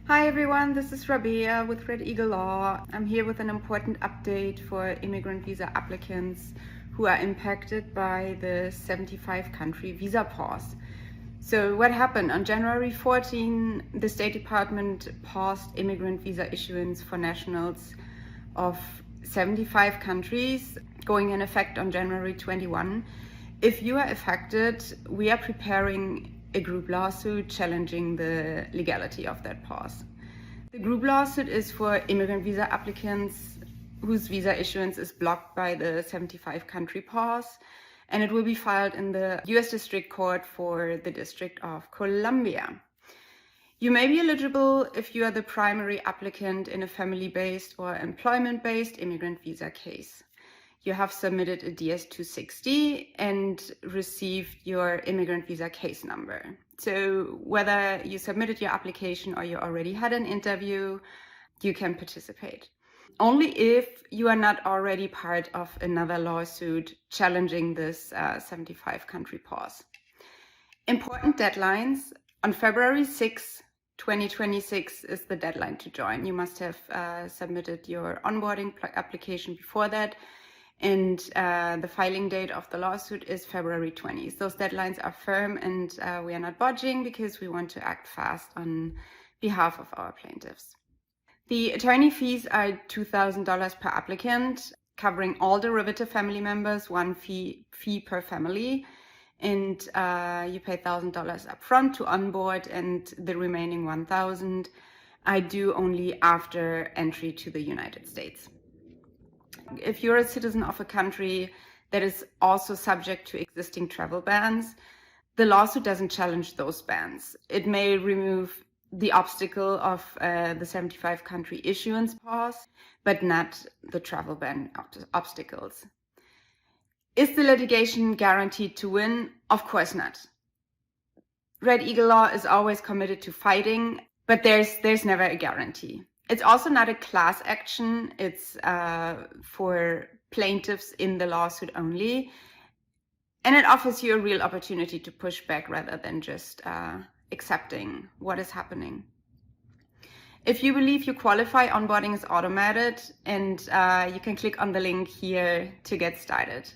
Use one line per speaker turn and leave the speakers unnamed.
Hi everyone, this is Rabea with Red Eagle Law. I'm here with an important update for immigrant visa applicants who are impacted by the 75-country visa pause. So what happened? On January 14, the State Department paused immigrant visa issuance for nationals of 75 countries, going in effect on January 21. If you are affected, we are preparing a group lawsuit challenging the legality of that pause. The group lawsuit is for immigrant visa applicants whose visa issuance is blocked by the 75-country pause, and it will be filed in the US District Court for the District of Columbia. You may be eligible if you are the primary applicant in a family-based or employment-based immigrant visa case. You have submitted a DS-260 and received your immigrant visa case number. So whether you submitted your application or you already had an interview, you can participate. Only if you are not already part of another lawsuit challenging this 75-country pause. Important deadlines. On February 6, 2026 is the deadline to join. You must have submitted your onboarding application before that. And the filing date of the lawsuit is February 20th. Those deadlines are firm, and we are not budging because we want to act fast on behalf of our plaintiffs. The attorney fees are $2,000 per applicant, covering all derivative family members, one fee per family. And you pay $1,000 upfront to onboard, and the remaining $1,000 I do only after entry to the United States. If you're a citizen of a country that is also subject to existing travel bans, the lawsuit doesn't challenge those bans. It may remove the obstacle of the 75-country issuance pause, but not the travel ban obstacles. Is the litigation guaranteed to win? Of course not. Red Eagle Law is always committed to fighting, but there's never a guarantee. It's also not a class action. It's for plaintiffs in the lawsuit only. And it offers you a real opportunity to push back rather than just accepting what is happening. If you believe you qualify, onboarding is automated, and you can click on the link here to get started.